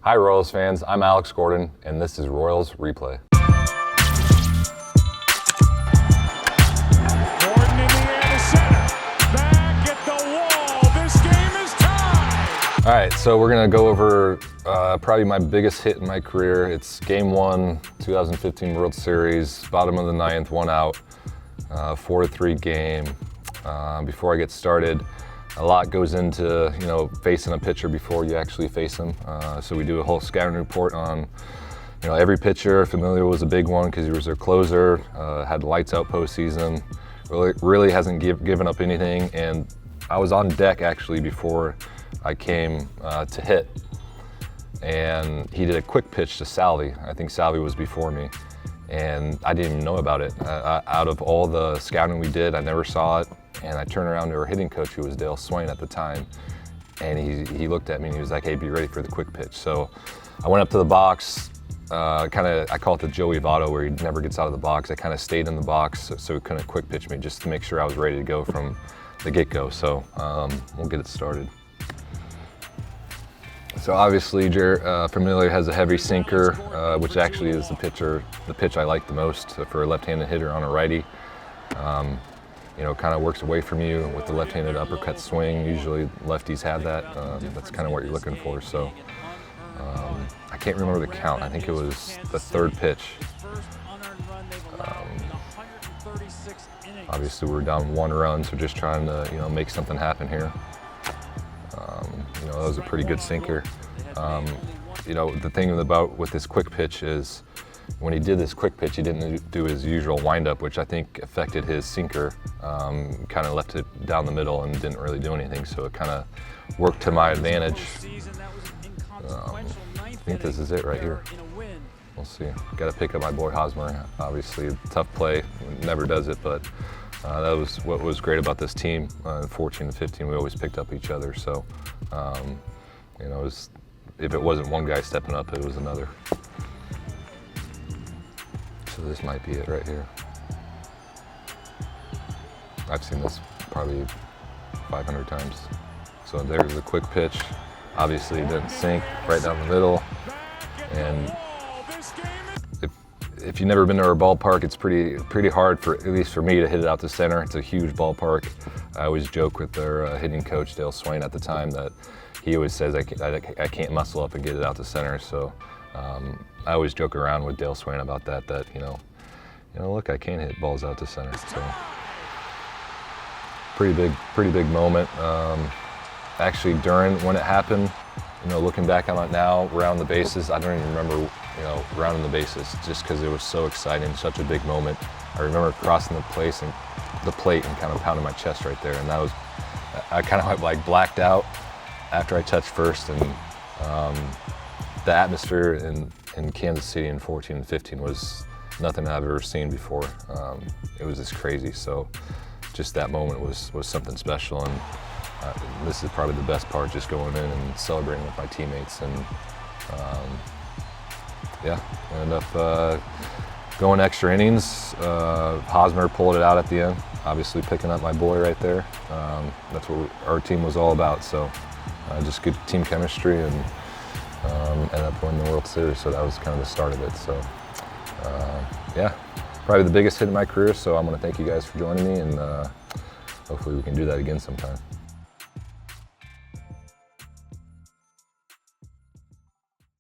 Hi Royals fans, I'm Alex Gordon, and this is Royals Replay. Gordon in the air to center. Back at the wall. This game is tied. All right, so we're gonna go over probably my biggest hit in my career. It's Game 1, 2015 World Series, bottom of the ninth, 1 out, 4-3 game. Before I get started, a lot goes into facing a pitcher before you actually face him. So we do a whole scouting report on every pitcher. Familia was a big one because he was their closer. Had lights out postseason. Really hasn't given up anything. And I was on deck actually before I came to hit. And he did a quick pitch to Salvi. I think Salvi was before me. And I didn't even know about it. Out of all the scouting we did, I never saw it. And I turned around to our hitting coach, who was Dale Swain at the time, and he looked at me and he was like, "Hey, be ready for the quick pitch." So I went up to the box, I call it the Joey Votto, where he never gets out of the box. I kind of stayed in the box so he couldn't quick pitch me, just to make sure I was ready to go from the get-go. So we'll get it started. So obviously, Familia has a heavy sinker, which actually is the pitch I like the most for a left-handed hitter on a righty. Kind of works away from you with the left-handed uppercut swing. Usually lefties have that. That's kind of what you're looking for. So I can't remember the count. I think it was the third pitch. Obviously we're down 1 run, so just trying to make something happen here. That was a pretty good sinker. The thing with this quick pitch is, when he did this quick pitch, he didn't do his usual windup, which I think affected his sinker. Kind of left it down the middle and didn't really do anything, so it kind of worked to my advantage. I think this is it right here. We'll see. Got to pick up my boy Hosmer. Obviously, tough play. Never does it, but that was what was great about this team. 14 and 15, we always picked up each other. So, if it wasn't one guy stepping up, it was another. So this might be it right here. I've seen this probably 500 times. So there's the quick pitch. Obviously it didn't sink right down the middle. And if you've never been to our ballpark, it's pretty hard, at least for me, to hit it out to center. It's a huge ballpark. I always joke with their hitting coach, Dale Swain, at the time, that he always says I can't muscle up and get it out to center. So I always joke around with Dale Swain about that look, I can hit balls out to center. So pretty big moment. Actually, when it happened, looking back on it now, around the bases, I don't even remember, rounding the bases, just because it was so exciting, such a big moment. I remember crossing the plate and kind of pounding my chest right there, and I kind of like blacked out after I touched first, and the atmosphere in Kansas City in 14 and 15 was nothing I've ever seen before. It was just crazy. So just that moment was something special, and this is probably the best part, just going in and celebrating with my teammates. And I ended up going extra innings. Hosmer pulled it out at the end, obviously picking up my boy right there. That's what our team was all about. So just good team chemistry, and ended up winning the World Series, so that was kind of the start of it. So probably the biggest hit in my career, so I'm going to thank you guys for joining me, and hopefully we can do that again sometime.